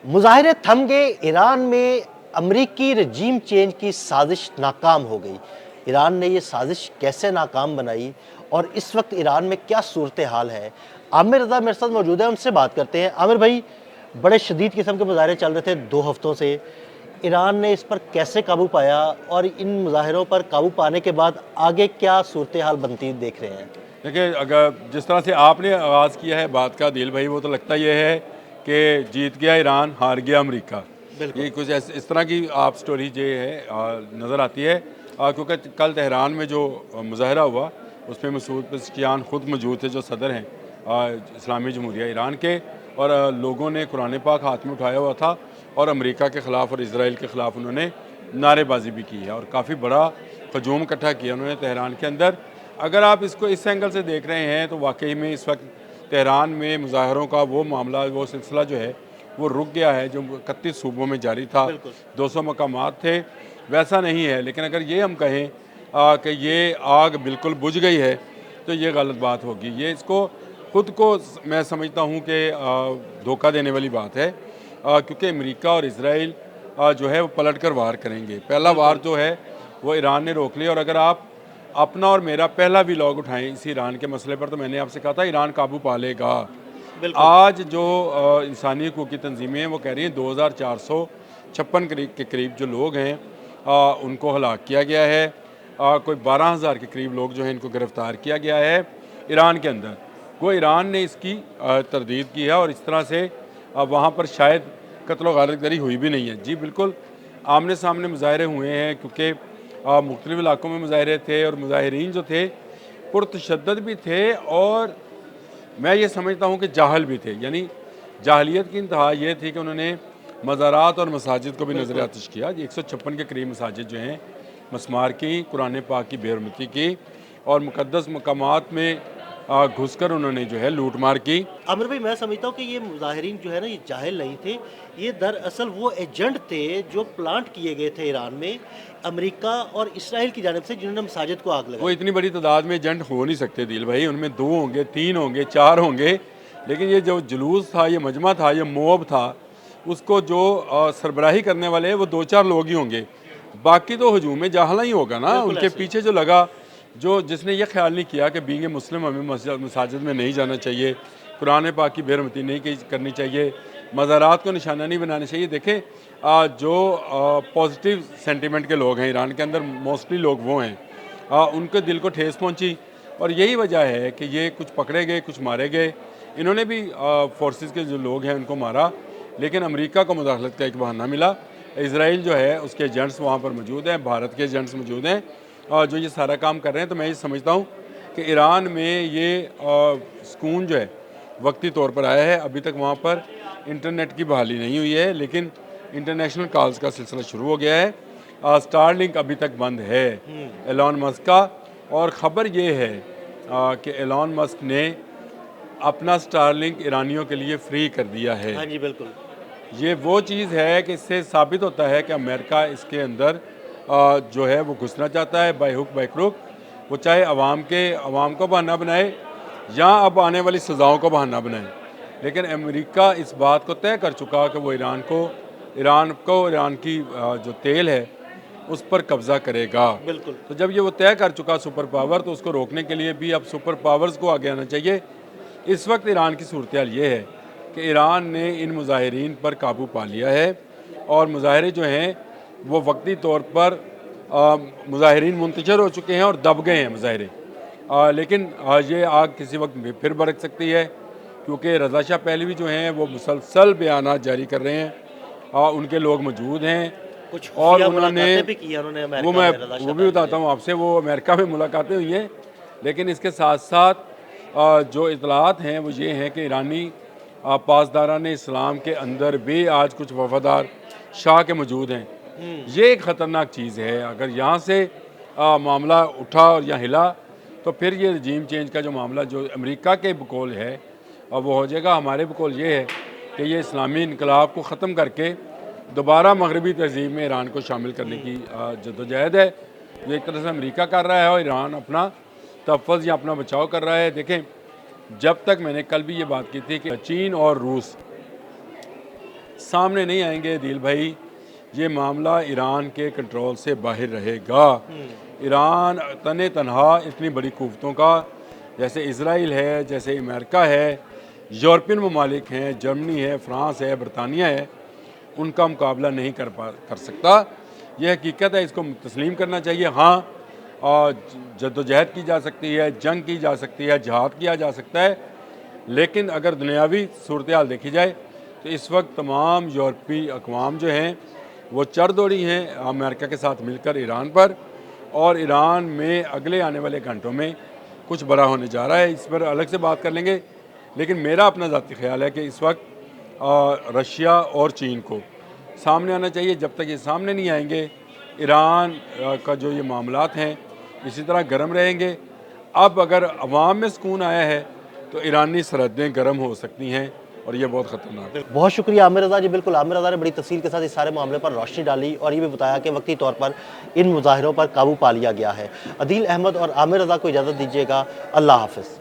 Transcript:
मुजाहिरे थम गए। ईरान में अमरीकी रजीम चेंज की साजिश नाकाम हो गई। ईरान ने ये साजिश कैसे नाकाम बनाई और इस वक्त ईरान में क्या सूरत हाल है? आमिर रज़ा मेरे साथ मौजूद है, उनसे बात करते हैं। आमिर भाई, बड़े शदीद किस्म के मुजाहरे चल रहे थे 2 हफ्तों से। ईरान ने इस पर कैसे काबू पाया और इन मुजाहरों पर काबू पाने के बाद आगे क्या सूरत हाल बनती देख रहे हैं? देखिए, अगर जिस तरह से आपने आगाज़ किया है बात का दिल भाई, वो तो लगता ये है कि जीत गया ईरान, हार गया अमेरिका। बिल्कुल। ये कुछ इस तरह की आप स्टोरी जो है नज़र आती है, क्योंकि कल तेहरान में जो मुजाहरा हुआ उसमें मसूद पेज़ेश्कियान ख़ुद मौजूद थे, जो सदर हैं इस्लामी जमहूरिया ईरान के, और लोगों ने कुरान पाक हाथ में उठाया हुआ था और अमेरिका के ख़िलाफ़ और इसराइल के ख़िलाफ़ उन्होंने नारेबाजी भी की है और काफ़ी बड़ा हजूम इकट्ठा किया उन्होंने तेहरान के अंदर। अगर आप इसको इस एंगल से देख रहे हैं तो वाकई में इस वक्त तेहरान में मुजाहरों का वो मामला, वो सिलसिला जो है वो रुक गया है, जो 31 सूबों में जारी था। 200 मकामात थे, वैसा नहीं है। लेकिन अगर ये हम कहें कि ये आग बिल्कुल बुझ गई है तो ये गलत बात होगी। ये इसको ख़ुद को मैं समझता हूँ कि धोखा देने वाली बात है, क्योंकि अमेरिका और इसराइल जो है वो पलट कर वार करेंगे। पहला वार जो है वो ईरान ने रोक लिया। और अगर आप अपना और मेरा पहला भी लॉग उठाएं इस ईरान के मसले पर, तो मैंने आपसे कहा था ईरान काबू पा लेगा। आज जो इंसानी हकूक़ की तंजीमें हैं वो कह रही हैं 2456 के करीब जो लोग हैं उनको हलाक किया गया है। कोई 12,000 के करीब लोग जो हैं इनको गिरफ़्तार किया गया है ईरान के अंदर। वो ईरान ने इसकी तरदीद की है और इस तरह से वहाँ पर शायद कत्ल गारतगरी हुई भी नहीं है। जी बिल्कुल, आमने सामने मुजाहरे हुए हैं, क्योंकि मुख्तलिफ़ इलाकों में मुजाहरे थे और मुजाहिरीन जो थे पुरतशद्दद भी थे और मैं ये समझता हूँ कि जाहल भी थे। यानी जाहलियत की इंतहा ये थी कि उन्होंने मज़ारात और मसाजिद को भी नज़र आतिश किया। 156 के करीब मसाजिद जो हैं मसमार की, कुरान पाक की बेहरमती की और मुक़द्दस मकामात में घुसकर उन्होंने जो है लूट मार की। आमिर भाई, मैं समझता हूँ कि ये मुजाहिरीन जो है ना, ये जाहिल नहीं थे। ये दरअसल वो एजेंट थे जो प्लांट किए गए थे ईरान में अमेरिका और इसराइल की जानिब से, जिन्होंने मसाजिद को आग वो लगाई। इतनी बड़ी तादाद में एजेंट हो नहीं सकते दिल भाई, उनमें 2 होंगे, 3 होंगे, 4 होंगे। लेकिन ये जो जुलूस था, ये मजमा था, ये मोब था, उसको जो सरबराही करने वाले हैं वो 2-4 लोग ही होंगे। बाकी तो हजूम में जाहला ही होगा ना। उनके पीछे जो लगा, जो जिसने ये ख्याल नहीं किया कि बीइंग ए मुस्लिम हमें मसाजिद में नहीं जाना चाहिए, कुरान पाक की बेहरमती नहीं करनी चाहिए, मज़ारात को निशाना नहीं बनाना चाहिए। देखें, जो पॉजिटिव सेंटिमेंट के लोग हैं ईरान के अंदर, मोस्टली लोग वो हैं, उनके दिल को ठेस पहुंची और यही वजह है कि ये कुछ पकड़े गए, कुछ मारे गए। इन्होंने भी फोर्सेस के जो लोग हैं उनको मारा, लेकिन अमेरिका को मुदाखलत का एक बहाना मिला। इसराइल जो है उसके एजेंट्स वहाँ पर मौजूद हैं, भारत के एजेंट्स मौजूद हैं जो ये सारा काम कर रहे हैं। तो मैं ये समझता हूँ कि ईरान में ये सुकून जो है वक्ती तौर पर आया है। अभी तक वहाँ पर इंटरनेट की बहाली नहीं हुई है, लेकिन इंटरनेशनल कॉल्स का सिलसिला शुरू हो गया है। स्टारलिंक अभी तक बंद है एलॉन मस्क का, और ख़बर ये है कि एलॉन मस्क ने अपना स्टारलिंक ईरानियों के लिए फ्री कर दिया है। हाँ जी, बिल्कुल। ये वो चीज़ है कि इससे साबित होता है कि अमेरिका इसके अंदर जो है वो घुसना चाहता है बाय हुक बाय क्रुक। वो चाहे अवाम को बहाना बनाए या अब आने वाली सज़ाओं को बहाना बनाए, लेकिन अमेरिका इस बात को तय कर चुका कि वो ईरान की जो तेल है उस पर कब्ज़ा करेगा। बिल्कुल। तो जब ये वो तय कर चुका सुपर पावर, तो उसको रोकने के लिए भी अब सुपर पावर्स को आगे आना चाहिए। इस वक्त ईरान की सूरत हाल ये है कि ईरान ने इन मुजाहिरीन पर काबू पा लिया है और मुजाहरे जो हैं वो वक्ती तौर पर मुजाहिरीन मुंतशर हो चुके हैं और दब गए हैं मुजाहरे। लेकिन ये आग किसी वक्त फिर भड़क सकती है, क्योंकि रज़ा शाह पहलवी जो हैं वो मुसलसल बयानात जारी कर रहे हैं। उनके लोग मौजूद हैं कुछ और खुफिया उन्होंने मुलाकातें भी की हैं उन्होंने वो अमेरिका मैं में रज़ा शाह वो भी पहलवी बताता से। हूँ आपसे, वो अमेरिका में मुलाकातें हुई हैं। लेकिन इसके साथ साथ जो इतलात हैं वो ये हैं कि ईरानी पासदारान इस्लाम के अंदर भी आज कुछ वफादार शाह के मौजूद हैं। ये एक ख़तरनाक चीज़ है। अगर यहाँ से मामला उठा और यहाँ हिला तो फिर ये रजीम चेंज का जो मामला जो अमेरिका के बकौल है वो हो जाएगा। हमारे बकौल ये है कि ये इस्लामी इनकलाब को ख़त्म करके दोबारा मगरबी तहज़ीब में ईरान को शामिल करने की जद्दोजहद है, जो एक तरह से अमेरिका कर रहा है और ईरान अपना तहफ़्फ़ुज़ या अपना बचाव कर रहा है। देखें, जब तक मैंने कल भी ये बात की थी कि चीन और रूस सामने नहीं आएंगे दिल भाई, ये मामला ईरान के कंट्रोल से बाहर रहेगा। ईरान तने तनहा इतनी बड़ी कुव्वतों का, जैसे इसराइल है, जैसे अमेरिका है, यूरोपियन ममालिक हैं, जर्मनी है, फ्रांस है, बरतानिया है, उनका मुकाबला नहीं कर सकता। यह हकीकत है, इसको तस्लीम करना चाहिए। हाँ, और जद्दोजहद की जा सकती है, जंग की जा सकती है, जहाद किया जा सकता है, लेकिन अगर दुनियावी सूरत हाल देखी जाए तो इस वक्त तमाम यूरोपीय अक़वाम जो हैं वो चढ़ दौड़ी हैं अमेरिका के साथ मिलकर ईरान पर, और ईरान में अगले आने वाले घंटों में कुछ बड़ा होने जा रहा है। इस पर अलग से बात कर लेंगे, लेकिन मेरा अपना ज़ाती ख्याल है कि इस वक्त रशिया और चीन को सामने आना चाहिए। जब तक ये सामने नहीं आएंगे, ईरान का जो ये मामलात हैं इसी तरह गर्म रहेंगे। अब अगर अवाम में सुकून आया है तो ईरानी सरहदें गर्म हो सकती हैं, और ये बहुत ख़तरनाक है। बहुत शुक्रिया आमिर रज़ा जी। बिल्कुल, आमिर रज़ा ने बड़ी तफसील के साथ इस सारे मामले पर रोशनी डाली और ये भी बताया कि वक्ती तौर पर इन मुजाहिरों पर काबू पा लिया गया है। अदील अहमद और आमिर रज़ा को इजाज़त दीजिएगा। अल्लाह हाफ़िज़।